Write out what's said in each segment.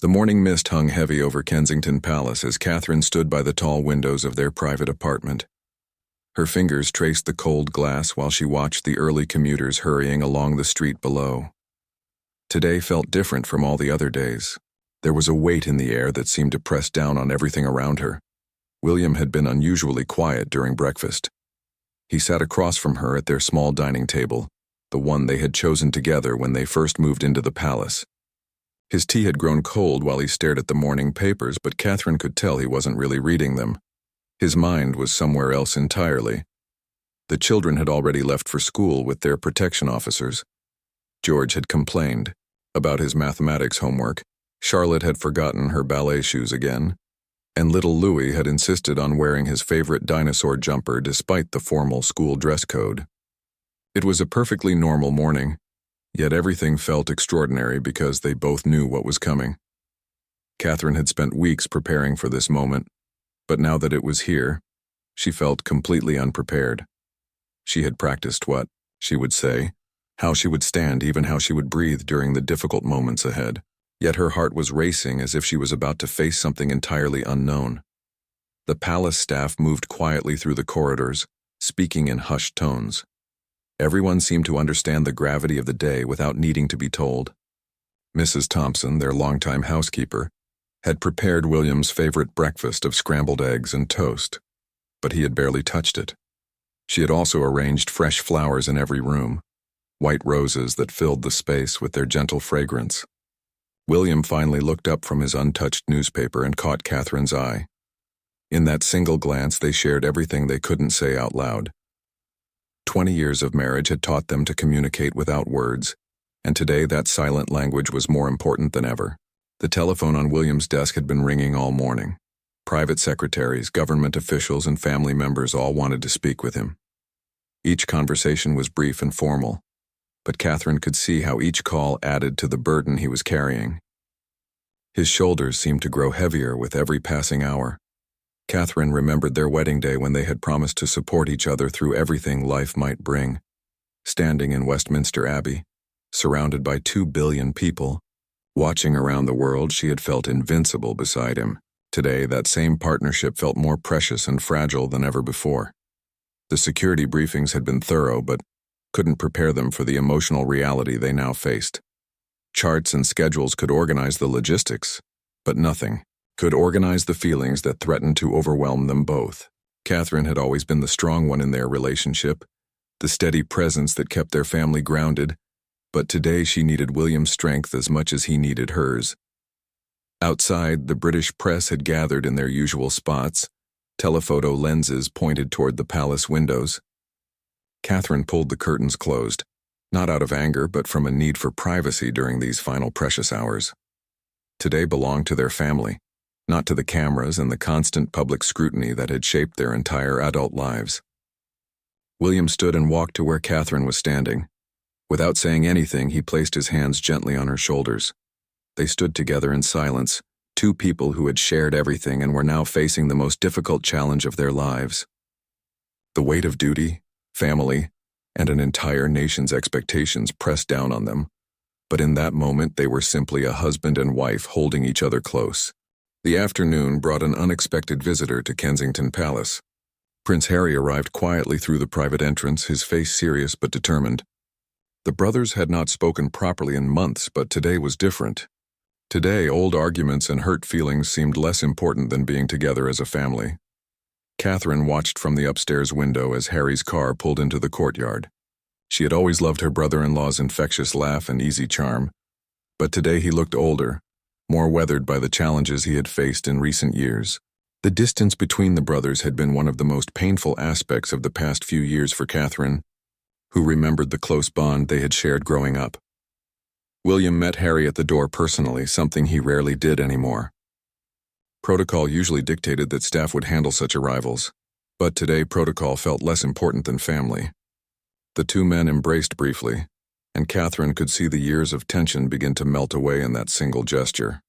The morning mist hung heavy over Kensington Palace as Catherine stood by the tall windows of their private apartment. Her fingers traced the cold glass while she watched the early commuters hurrying along the street below. Today felt different from all the other days. There was a weight in the air that seemed to press down on everything around her. William had been unusually quiet during breakfast. He sat across from her at their small dining table, the one they had chosen together when they first moved into the palace. His tea had grown cold while he stared at the morning papers, but Catherine could tell he wasn't really reading them. His mind was somewhere else entirely. The children had already left for school with their protection officers. George had complained about his mathematics homework, Charlotte had forgotten her ballet shoes again, and little Louis had insisted on wearing his favorite dinosaur jumper despite the formal school dress code. It was a perfectly normal morning, yet everything felt extraordinary because they both knew what was coming. Catherine had spent weeks preparing for this moment, but now that it was here, she felt completely unprepared. She had practiced what she would say, how she would stand, even how she would breathe during the difficult moments ahead. Yet her heart was racing as if she was about to face something entirely unknown. The palace staff moved quietly through the corridors, speaking in hushed tones. Everyone seemed to understand the gravity of the day without needing to be told. Mrs. Thompson, their longtime housekeeper, had prepared William's favorite breakfast of scrambled eggs and toast, but he had barely touched it. She had also arranged fresh flowers in every room, white roses that filled the space with their gentle fragrance. William finally looked up from his untouched newspaper and caught Catherine's eye. In that single glance, they shared everything they couldn't say out loud. 20 years of marriage had taught them to communicate without words, and today that silent language was more important than ever. The telephone on William's desk had been ringing all morning. Private secretaries, government officials, and family members all wanted to speak with him. Each conversation was brief and formal, but Catherine could see how each call added to the burden he was carrying. His shoulders seemed to grow heavier with every passing hour. Catherine remembered their wedding day when they had promised to support each other through everything life might bring. Standing in Westminster Abbey, surrounded by 2 billion people, watching around the world, she had felt invincible beside him. Today, that same partnership felt more precious and fragile than ever before. The security briefings had been thorough, but couldn't prepare them for the emotional reality they now faced. Charts and schedules could organize the logistics, but nothing could organize the feelings that threatened to overwhelm them both. Catherine had always been the strong one in their relationship, the steady presence that kept their family grounded, but today she needed William's strength as much as he needed hers. Outside, the British press had gathered in their usual spots, telephoto lenses pointed toward the palace windows. Catherine pulled the curtains closed, not out of anger but from a need for privacy during these final precious hours. Today belonged to their family, not to the cameras and the constant public scrutiny that had shaped their entire adult lives. William stood and walked to where Catherine was standing. Without saying anything, he placed his hands gently on her shoulders. They stood together in silence, two people who had shared everything and were now facing the most difficult challenge of their lives. The weight of duty, family, and an entire nation's expectations pressed down on them, but in that moment they were simply a husband and wife holding each other close. The afternoon brought an unexpected visitor to Kensington Palace. Prince Harry arrived quietly through the private entrance, his face serious but determined. The brothers had not spoken properly in months, but today was different. Today, old arguments and hurt feelings seemed less important than being together as a family. Catherine watched from the upstairs window as Harry's car pulled into the courtyard. She had always loved her brother-in-law's infectious laugh and easy charm, but today he looked older, more weathered by the challenges he had faced in recent years. The distance between the brothers had been one of the most painful aspects of the past few years for Catherine, who remembered the close bond they had shared growing up. William met Harry at the door personally, something he rarely did anymore. Protocol usually dictated that staff would handle such arrivals, but today protocol felt less important than family. The two men embraced briefly, and Catherine could see the years of tension begin to melt away in that single gesture.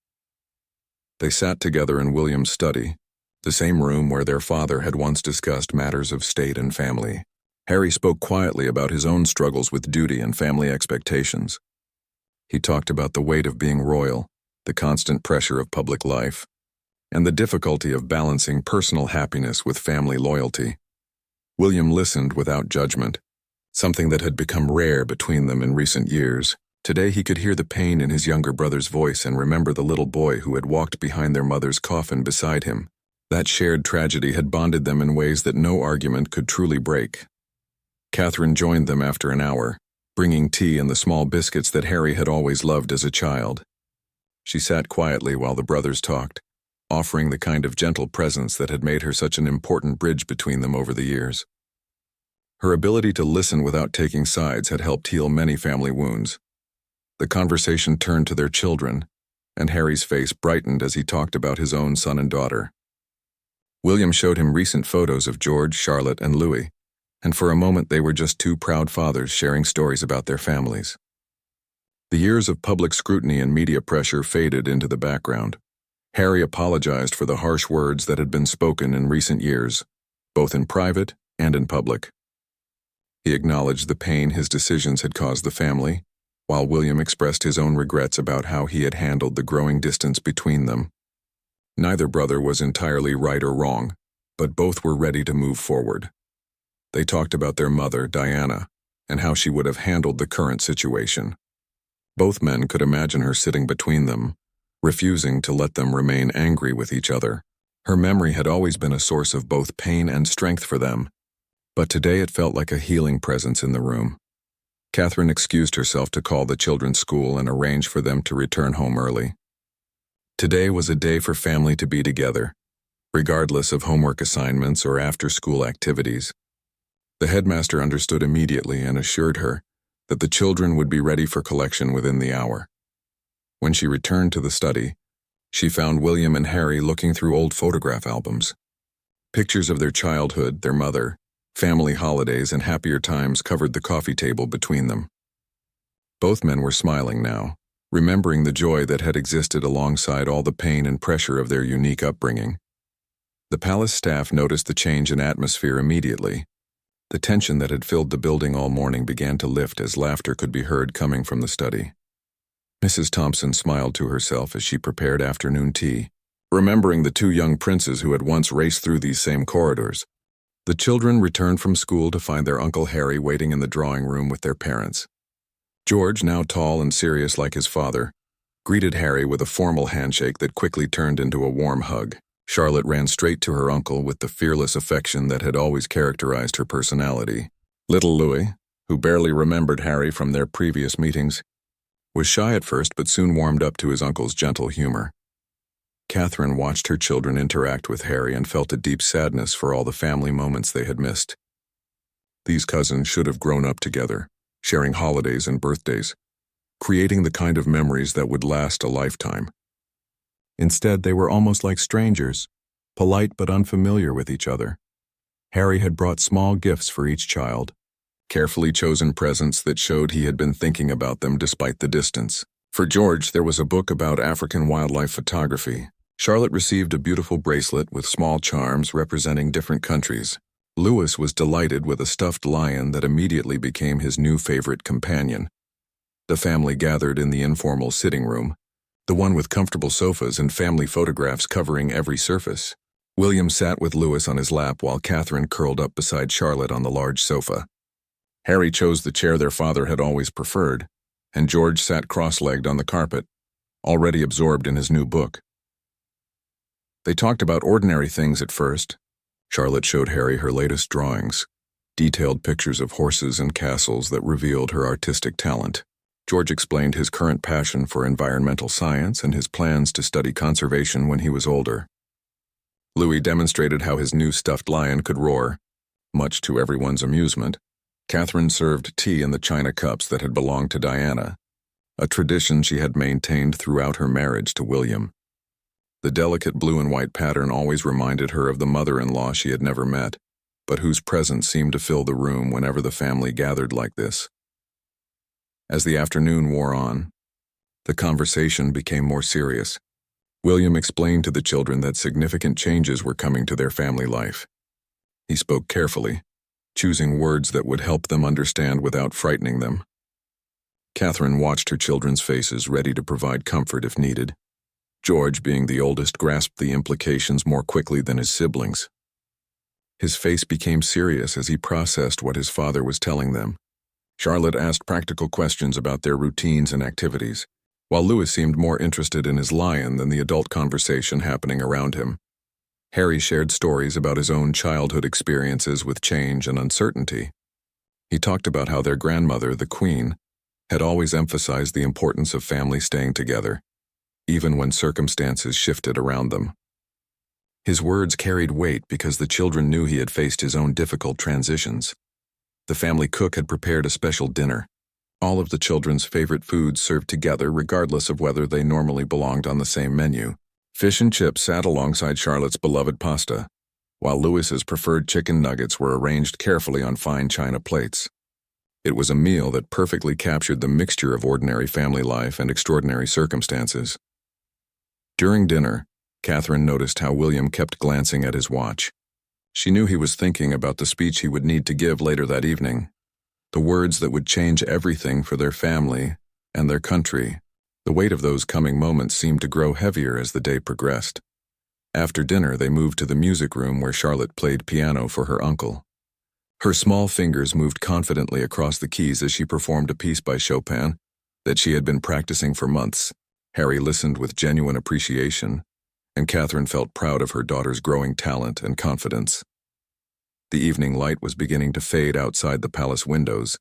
They sat together in William's study, the same room where their father had once discussed matters of state and family. Harry spoke quietly about his own struggles with duty and family expectations. He talked about the weight of being royal, the constant pressure of public life, and the difficulty of balancing personal happiness with family loyalty. William listened without judgment, something that had become rare between them in recent years. Today he could hear the pain in his younger brother's voice and remember the little boy who had walked behind their mother's coffin beside him. That shared tragedy had bonded them in ways that no argument could truly break. Catherine joined them after an hour, bringing tea and the small biscuits that Harry had always loved as a child. She sat quietly while the brothers talked, offering the kind of gentle presence that had made her such an important bridge between them over the years. Her ability to listen without taking sides had helped heal many family wounds. The conversation turned to their children, and Harry's face brightened as he talked about his own son and daughter. William showed him recent photos of George, Charlotte, and Louis, and for a moment they were just two proud fathers sharing stories about their families. The years of public scrutiny and media pressure faded into the background. Harry apologized for the harsh words that had been spoken in recent years, both in private and in public. He acknowledged the pain his decisions had caused the family, while William expressed his own regrets about how he had handled the growing distance between them. Neither brother was entirely right or wrong, but both were ready to move forward. They talked about their mother, Diana, and how she would have handled the current situation. Both men could imagine her sitting between them, refusing to let them remain angry with each other. Her memory had always been a source of both pain and strength for them, but today it felt like a healing presence in the room. Catherine excused herself to call the children's school and arrange for them to return home early. Today was a day for family to be together, regardless of homework assignments or after-school activities. The headmaster understood immediately and assured her that the children would be ready for collection within the hour. When she returned to the study, she found William and Harry looking through old photograph albums. Pictures of their childhood, their mother, family holidays, and happier times covered the coffee table between them. Both men were smiling now, remembering the joy that had existed alongside all the pain and pressure of their unique upbringing. The palace staff noticed the change in atmosphere immediately. The tension that had filled the building all morning began to lift as laughter could be heard coming from the study. Mrs. Thompson smiled to herself as she prepared afternoon tea, remembering the two young princes who had once raced through these same corridors. The children returned from school to find their Uncle Harry waiting in the drawing room with their parents. George, now tall and serious like his father, greeted Harry with a formal handshake that quickly turned into a warm hug. Charlotte ran straight to her uncle with the fearless affection that had always characterized her personality. Little Louis, who barely remembered Harry from their previous meetings, was shy at first but soon warmed up to his uncle's gentle humor. Catherine watched her children interact with Harry and felt a deep sadness for all the family moments they had missed. These cousins should have grown up together, sharing holidays and birthdays, creating the kind of memories that would last a lifetime. Instead, they were almost like strangers, polite but unfamiliar with each other. Harry had brought small gifts for each child, carefully chosen presents that showed he had been thinking about them despite the distance. For George, there was a book about African wildlife photography. Charlotte received a beautiful bracelet with small charms representing different countries. Louis was delighted with a stuffed lion that immediately became his new favorite companion. The family gathered in the informal sitting room, the one with comfortable sofas and family photographs covering every surface. William sat with Louis on his lap while Catherine curled up beside Charlotte on the large sofa. Harry chose the chair their father had always preferred, and George sat cross-legged on the carpet, already absorbed in his new book. They talked about ordinary things at first. Charlotte showed Harry her latest drawings, detailed pictures of horses and castles that revealed her artistic talent. George explained his current passion for environmental science and his plans to study conservation when he was older. Louis demonstrated how his new stuffed lion could roar, much to everyone's amusement. Catherine served tea in the china cups that had belonged to Diana, a tradition she had maintained throughout her marriage to William. The delicate blue and white pattern always reminded her of the mother-in-law she had never met, but whose presence seemed to fill the room whenever the family gathered like this. As the afternoon wore on, the conversation became more serious. William explained to the children that significant changes were coming to their family life. He spoke carefully, choosing words that would help them understand without frightening them. Catherine watched her children's faces, ready to provide comfort if needed. George, being the oldest, grasped the implications more quickly than his siblings. His face became serious as he processed what his father was telling them. Charlotte asked practical questions about their routines and activities, while Louis seemed more interested in his lion than the adult conversation happening around him. Harry shared stories about his own childhood experiences with change and uncertainty. He talked about how their grandmother, the Queen, had always emphasized the importance of family staying together, even when circumstances shifted around them. His words carried weight because the children knew he had faced his own difficult transitions. The family cook had prepared a special dinner, all of the children's favorite foods served together regardless of whether they normally belonged on the same menu. Fish and chips sat alongside Charlotte's beloved pasta, while Louis's preferred chicken nuggets were arranged carefully on fine china plates. It was a meal that perfectly captured the mixture of ordinary family life and extraordinary circumstances. During dinner, Catherine noticed how William kept glancing at his watch. She knew he was thinking about the speech he would need to give later that evening, the words that would change everything for their family and their country. The weight of those coming moments seemed to grow heavier as the day progressed. After dinner, they moved to the music room where Charlotte played piano for her uncle. Her small fingers moved confidently across the keys as she performed a piece by Chopin that she had been practicing for months. Harry listened with genuine appreciation, and Catherine felt proud of her daughter's growing talent and confidence. The evening light was beginning to fade outside the palace windows,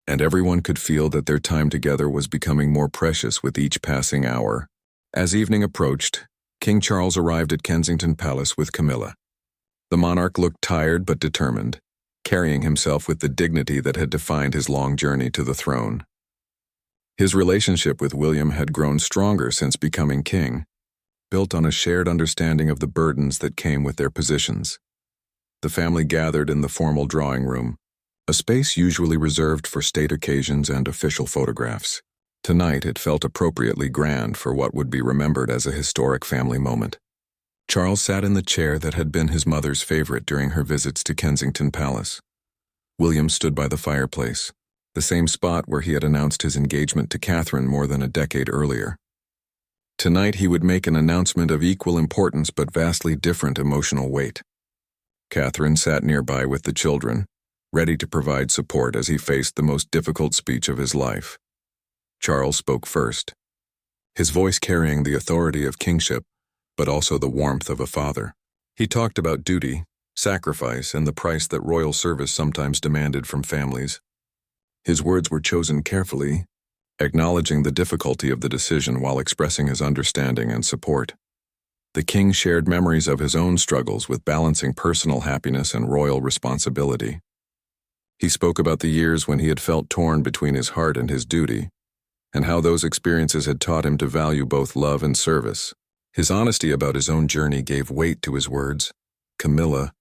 and everyone could feel that their time together was becoming more precious with each passing hour. As evening approached, King Charles arrived at Kensington Palace with Camilla. The monarch looked tired but determined, carrying himself with the dignity that had defined his long journey to the throne. His relationship with William had grown stronger since becoming king, built on a shared understanding of the burdens that came with their positions. The family gathered in the formal drawing room, a space usually reserved for state occasions and official photographs. Tonight it felt appropriately grand for what would be remembered as a historic family moment. Charles sat in the chair that had been his mother's favorite during her visits to Kensington Palace. William stood by the fireplace, the same spot where he had announced his engagement to Catherine more than a decade earlier. Tonight he would make an announcement of equal importance but vastly different emotional weight. Catherine sat nearby with the children, ready to provide support as he faced the most difficult speech of his life. Charles spoke first, his voice carrying the authority of kingship, but also the warmth of a father. He talked about duty, sacrifice, and the price that royal service sometimes demanded from families. His words were chosen carefully, acknowledging the difficulty of the decision while expressing his understanding and support. The king shared memories of his own struggles with balancing personal happiness and royal responsibility. He spoke about the years when he had felt torn between his heart and his duty, and how those experiences had taught him to value both love and service. His honesty about his own journey gave weight to his words. Camilla,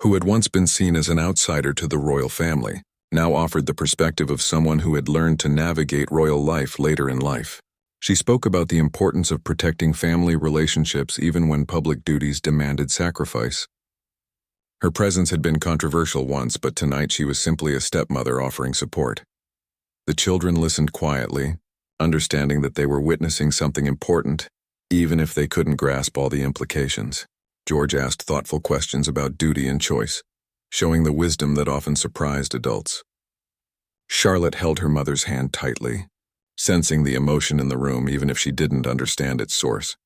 who had once been seen as an outsider to the royal family, now offered the perspective of someone who had learned to navigate royal life later in life. She spoke about the importance of protecting family relationships even when public duties demanded sacrifice. Her presence had been controversial once, but tonight she was simply a stepmother offering support. The children listened quietly, understanding that they were witnessing something important, even if they couldn't grasp all the implications. George asked thoughtful questions about duty and choice, showing the wisdom that often surprised adults. Charlotte held her mother's hand tightly, sensing the emotion in the room even if she didn't understand its source.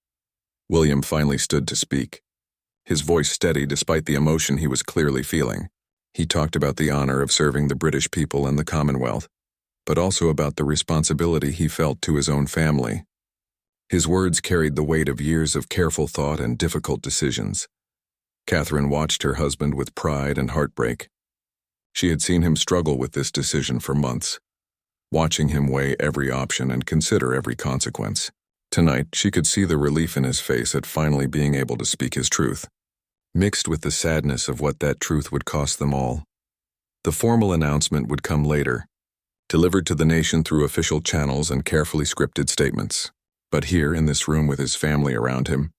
William finally stood to speak, his voice steady despite the emotion he was clearly feeling. He talked about the honor of serving the British people and the Commonwealth, but also about the responsibility he felt to his own family. His words carried the weight of years of careful thought and difficult decisions. Catherine watched her husband with pride and heartbreak. She had seen him struggle with this decision for months, watching him weigh every option and consider every consequence. Tonight, she could see the relief in his face at finally being able to speak his truth, mixed with the sadness of what that truth would cost them all. The formal announcement would come later, delivered to the nation through official channels and carefully scripted statements. But here, in this room with his family around him,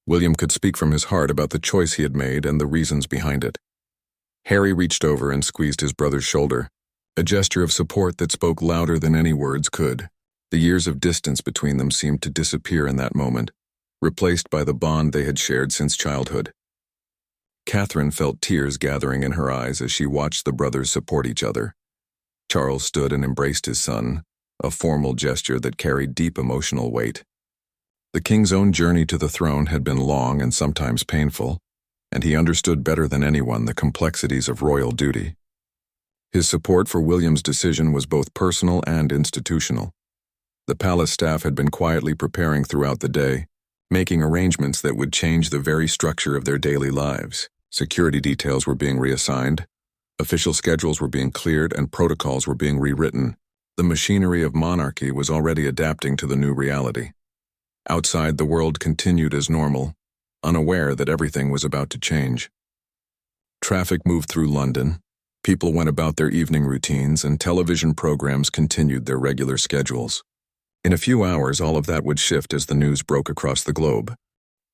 William could speak from his heart about the choice he had made and the reasons behind it. Harry reached over and squeezed his brother's shoulder, a gesture of support that spoke louder than any words could. The years of distance between them seemed to disappear in that moment, replaced by the bond they had shared since childhood. Catherine felt tears gathering in her eyes as she watched the brothers support each other. Charles stood and embraced his son, a formal gesture that carried deep emotional weight. The king's own journey to the throne had been long and sometimes painful, and he understood better than anyone the complexities of royal duty. His support for William's decision was both personal and institutional. The palace staff had been quietly preparing throughout the day, making arrangements that would change the very structure of their daily lives. Security details were being reassigned, official schedules were being cleared, and protocols were being rewritten. The machinery of monarchy was already adapting to the new reality. Outside, the world continued as normal, unaware that everything was about to change. Traffic moved through London, people went about their evening routines, and television programs continued their regular schedules. In a few hours, all of that would shift as the news broke across the globe.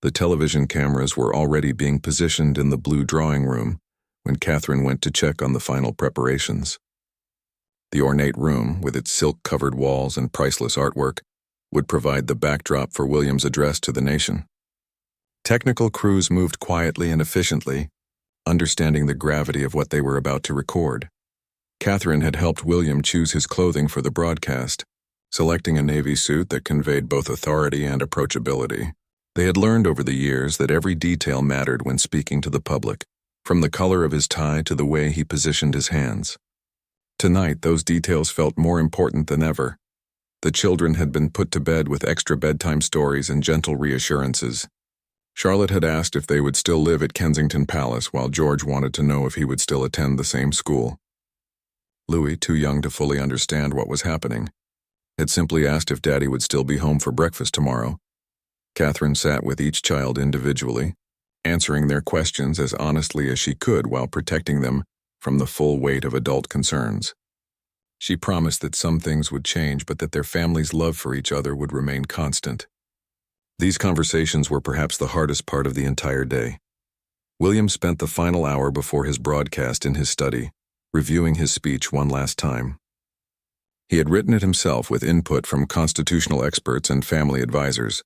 The television cameras were already being positioned in the blue drawing room when Catherine went to check on the final preparations. The ornate room, with its silk-covered walls and priceless artwork, would provide the backdrop for William's address to the nation. Technical crews moved quietly and efficiently, understanding the gravity of what they were about to record. Catherine had helped William choose his clothing for the broadcast, selecting a navy suit that conveyed both authority and approachability. They had learned over the years that every detail mattered when speaking to the public, from the color of his tie to the way he positioned his hands. Tonight, those details felt more important than ever. The children had been put to bed with extra bedtime stories and gentle reassurances. Charlotte had asked if they would still live at Kensington Palace, while George wanted to know if he would still attend the same school. Louis, too young to fully understand what was happening, had simply asked if Daddy would still be home for breakfast tomorrow. Catherine sat with each child individually, answering their questions as honestly as she could while protecting them from the full weight of adult concerns. She promised that some things would change, but that their family's love for each other would remain constant. These conversations were perhaps the hardest part of the entire day. William spent the final hour before his broadcast in his study, reviewing his speech one last time. He had written it himself with input from constitutional experts and family advisors,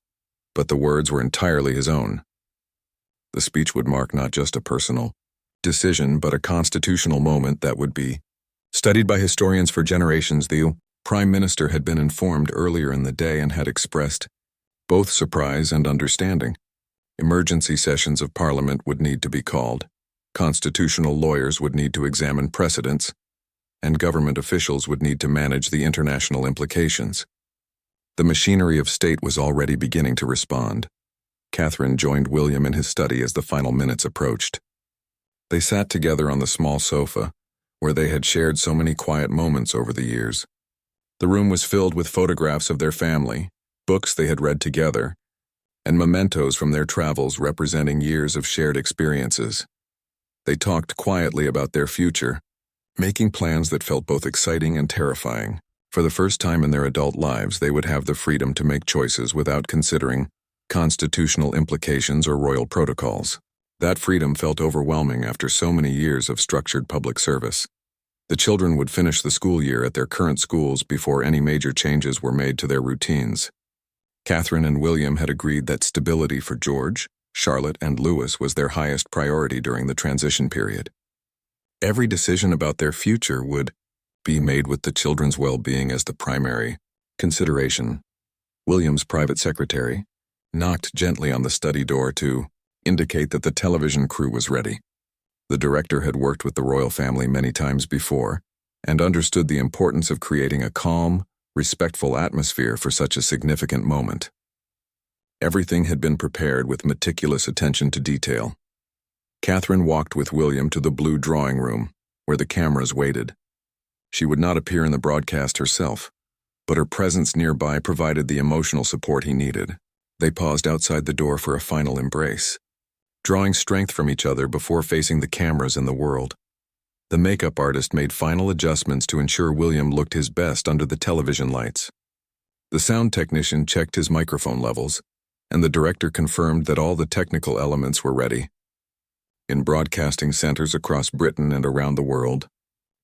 but the words were entirely his own. The speech would mark not just a personal decision, but a constitutional moment that would be studied by historians for generations. The Prime Minister had been informed earlier in the day and had expressed both surprise and understanding. Emergency sessions of Parliament would need to be called, constitutional lawyers would need to examine precedents, and government officials would need to manage the international implications. The machinery of state was already beginning to respond. Catherine joined William in his study as the final minutes approached. They sat together on the small sofa, where they had shared so many quiet moments over the years. The room was filled with photographs of their family, books they had read together, and mementos from their travels representing years of shared experiences. They talked quietly about their future, making plans that felt both exciting and terrifying. For the first time in their adult lives, they would have the freedom to make choices without considering constitutional implications or royal protocols. That freedom felt overwhelming after so many years of structured public service. The children would finish the school year at their current schools before any major changes were made to their routines. Catherine and William had agreed that stability for George, Charlotte, and Louis was their highest priority during the transition period. Every decision about their future would be made with the children's well-being as the primary consideration. William's private secretary knocked gently on the study door to indicate that the television crew was ready. The director had worked with the royal family many times before and understood the importance of creating a calm, respectful atmosphere for such a significant moment. Everything had been prepared with meticulous attention to detail. Catherine walked with William to the blue drawing room, where the cameras waited. She would not appear in the broadcast herself, but her presence nearby provided the emotional support he needed. They paused outside the door for a final embrace, drawing strength from each other before facing the cameras and the world. The makeup artist made final adjustments to ensure William looked his best under the television lights. The sound technician checked his microphone levels, and the director confirmed that all the technical elements were ready. In broadcasting centers across Britain and around the world,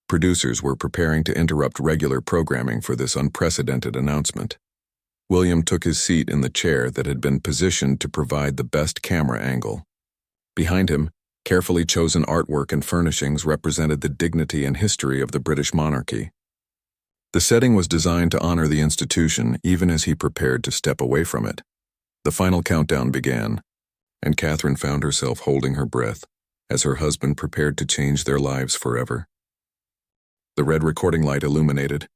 producers were preparing to interrupt regular programming for this unprecedented announcement. William took his seat in the chair that had been positioned to provide the best camera angle. Behind him, carefully chosen artwork and furnishings represented the dignity and history of the British monarchy. The setting was designed to honor the institution even as he prepared to step away from it. The final countdown began, and Catherine found herself holding her breath as her husband prepared to change their lives forever. The red recording light illuminated,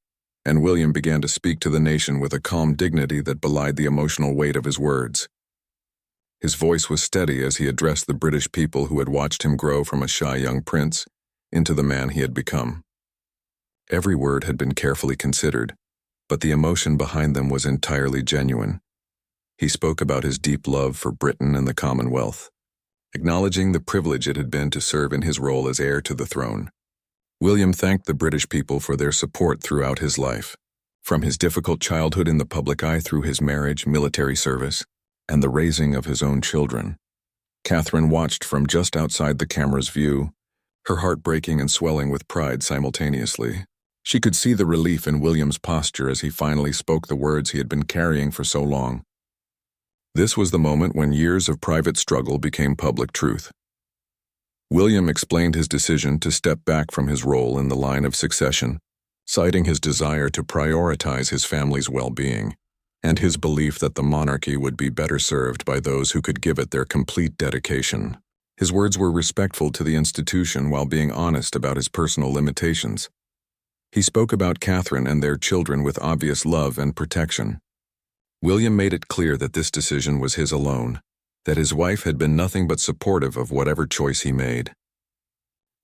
and William began to speak to the nation with a calm dignity that belied the emotional weight of his words. His voice was steady as he addressed the British people who had watched him grow from a shy young prince into the man he had become. Every word had been carefully considered, but the emotion behind them was entirely genuine. He spoke about his deep love for Britain and the Commonwealth, acknowledging the privilege it had been to serve in his role as heir to the throne. William thanked the British people for their support throughout his life, from his difficult childhood in the public eye through his marriage, military service, and the raising of his own children. Catherine watched from just outside the camera's view, her heart breaking and swelling with pride simultaneously. She could see the relief in William's posture as he finally spoke the words he had been carrying for so long. This was the moment when years of private struggle became public truth. William explained his decision to step back from his role in the line of succession, citing his desire to prioritize his family's well-being, and his belief that the monarchy would be better served by those who could give it their complete dedication. His words were respectful to the institution while being honest about his personal limitations. He spoke about Catherine and their children with obvious love and protection. William made it clear that this decision was his alone, that his wife had been nothing but supportive of whatever choice he made.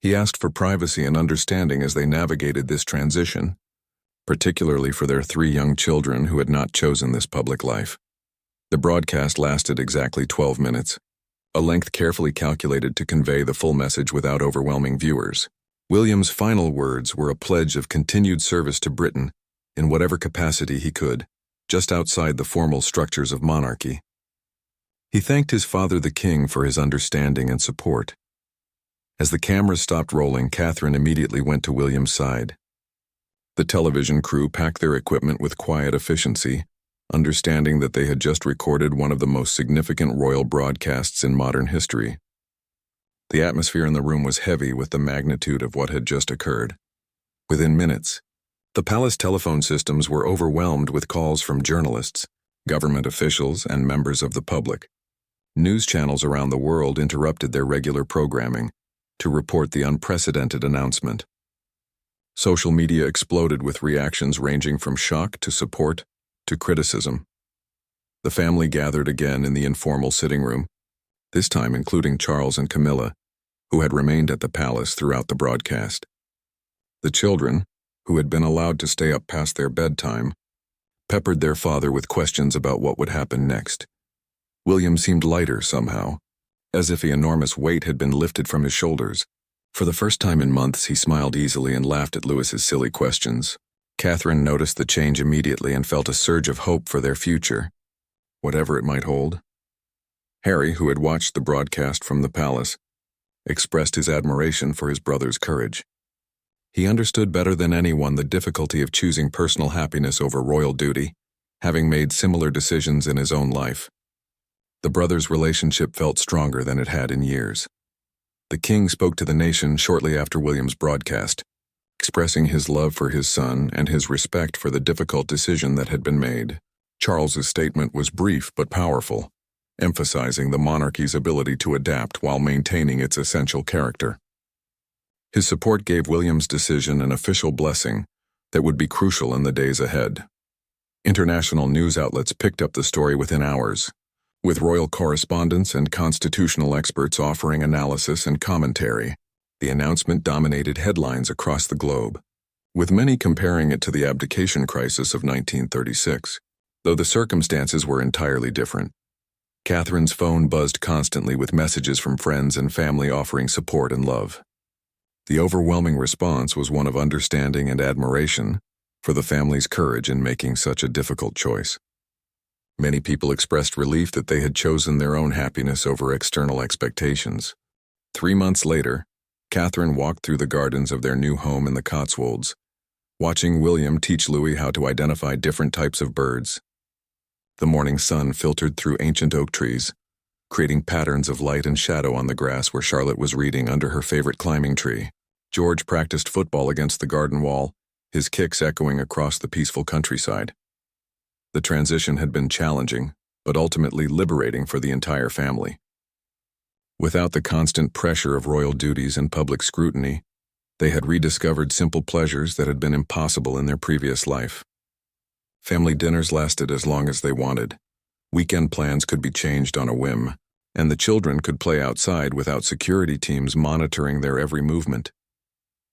He asked for privacy and understanding as they navigated this transition, particularly for their 3 young children who had not chosen this public life. The broadcast lasted exactly 12 minutes, a length carefully calculated to convey the full message without overwhelming viewers. William's final words were a pledge of continued service to Britain in whatever capacity he could, just outside the formal structures of monarchy. He thanked his father the king for his understanding and support. As the camera stopped rolling, Catherine immediately went to William's side. The television crew packed their equipment with quiet efficiency, understanding that they had just recorded one of the most significant royal broadcasts in modern history. The atmosphere in the room was heavy with the magnitude of what had just occurred. Within minutes, the palace telephone systems were overwhelmed with calls from journalists, government officials, and members of the public. News channels around the world interrupted their regular programming to report the unprecedented announcement. Social media exploded with reactions ranging from shock to support to criticism. The family gathered again in the informal sitting room, this time including Charles and Camilla, who had remained at the palace throughout the broadcast. The children, who had been allowed to stay up past their bedtime, peppered their father with questions about what would happen next. William seemed lighter somehow, as if an enormous weight had been lifted from his shoulders. For the first time in months, he smiled easily and laughed at Louis's silly questions. Catherine noticed the change immediately and felt a surge of hope for their future, whatever it might hold. Harry, who had watched the broadcast from the palace, expressed his admiration for his brother's courage. He understood better than anyone the difficulty of choosing personal happiness over royal duty, having made similar decisions in his own life. The brothers' relationship felt stronger than it had in years. The king spoke to the nation shortly after William's broadcast, expressing his love for his son and his respect for the difficult decision that had been made. Charles's statement was brief but powerful, emphasizing the monarchy's ability to adapt while maintaining its essential character. His support gave William's decision an official blessing that would be crucial in the days ahead. International news outlets picked up the story within hours, with royal correspondents and constitutional experts offering analysis and commentary. The announcement dominated headlines across the globe, with many comparing it to the abdication crisis of 1936, though the circumstances were entirely different. Catherine's phone buzzed constantly with messages from friends and family offering support and love. The overwhelming response was one of understanding and admiration for the family's courage in making such a difficult choice. Many people expressed relief that they had chosen their own happiness over external expectations. 3 months later, Catherine walked through the gardens of their new home in the Cotswolds, watching William teach Louis how to identify different types of birds. The morning sun filtered through ancient oak trees, creating patterns of light and shadow on the grass where Charlotte was reading under her favorite climbing tree. George practiced football against the garden wall, his kicks echoing across the peaceful countryside. The transition had been challenging, but ultimately liberating for the entire family. Without the constant pressure of royal duties and public scrutiny, they had rediscovered simple pleasures that had been impossible in their previous life. Family dinners lasted as long as they wanted. Weekend plans could be changed on a whim, and the children could play outside without security teams monitoring their every movement.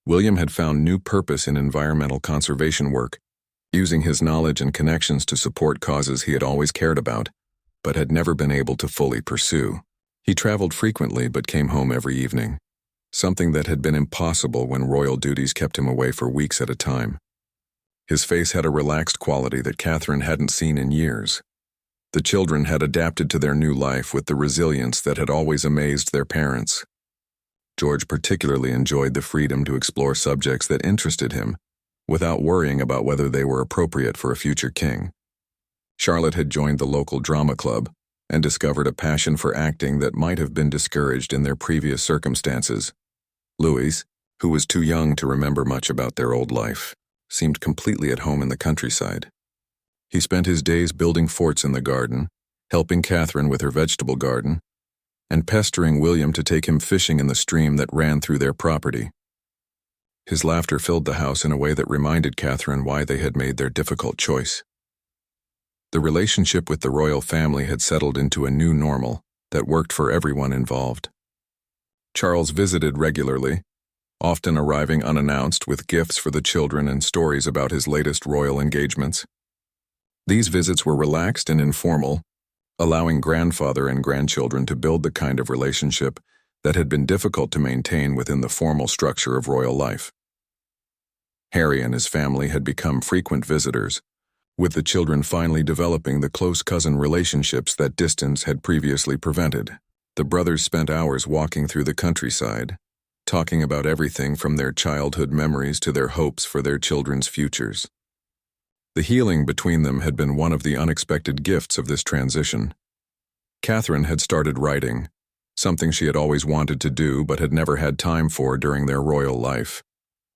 William had found new purpose in environmental conservation work, using his knowledge and connections to support causes he had always cared about, but had never been able to fully pursue. He traveled frequently but came home every evening, something that had been impossible when royal duties kept him away for weeks at a time. His face had a relaxed quality that Catherine hadn't seen in years. The children had adapted to their new life with the resilience that had always amazed their parents. George particularly enjoyed the freedom to explore subjects that interested him, without worrying about whether they were appropriate for a future king. Charlotte had joined the local drama club and discovered a passion for acting that might have been discouraged in their previous circumstances. Louis, who was too young to remember much about their old life, seemed completely at home in the countryside. He spent his days building forts in the garden, helping Catherine with her vegetable garden, and pestering William to take him fishing in the stream that ran through their property. His laughter filled the house in a way that reminded Catherine why they had made their difficult choice. The relationship with the royal family had settled into a new normal that worked for everyone involved. Charles visited regularly, often arriving unannounced with gifts for the children and stories about his latest royal engagements. These visits were relaxed and informal, allowing grandfather and grandchildren to build the kind of relationship that had been difficult to maintain within the formal structure of royal life. Harry and his family had become frequent visitors, with the children finally developing the close cousin relationships that distance had previously prevented. The brothers spent hours walking through the countryside, talking about everything from their childhood memories to their hopes for their children's futures. The healing between them had been one of the unexpected gifts of this transition. Catherine had started writing, something she had always wanted to do but had never had time for during their royal life.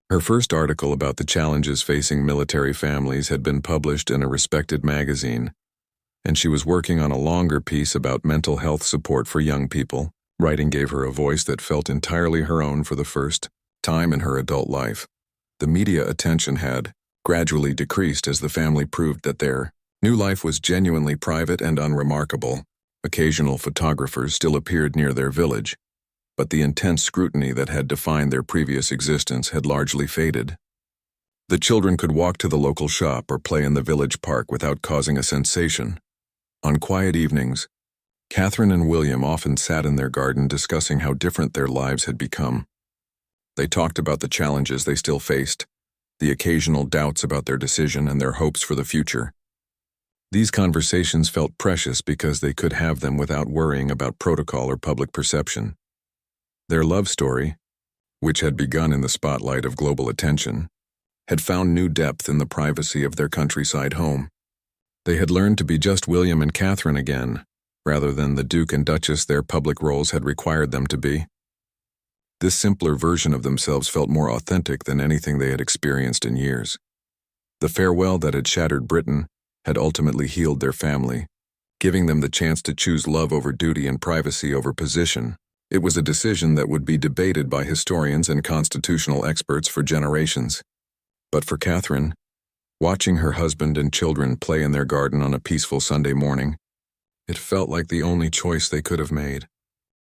Her first article about the challenges facing military families had been published in a respected magazine, and she was working on a longer piece about mental health support for young people. Writing gave her a voice that felt entirely her own for the first time in her adult life. The media attention had gradually decreased as the family proved that their new life was genuinely private and unremarkable. Occasional photographers still appeared near their village, but the intense scrutiny that had defined their previous existence had largely faded. The children could walk to the local shop or play in the village park without causing a sensation. On quiet evenings, Catherine and William often sat in their garden discussing how different their lives had become. They talked about the challenges they still faced, the occasional doubts about their decision and their hopes for the future. These conversations felt precious because they could have them without worrying about protocol or public perception. Their love story, which had begun in the spotlight of global attention, had found new depth in the privacy of their countryside home. They had learned to be just William and Catherine again, rather than the Duke and Duchess their public roles had required them to be. This simpler version of themselves felt more authentic than anything they had experienced in years. The farewell that had shattered Britain had ultimately healed their family, giving them the chance to choose love over duty and privacy over position. It was a decision that would be debated by historians and constitutional experts for generations. But for Catherine, watching her husband and children play in their garden on a peaceful Sunday morning, it felt like the only choice they could have made.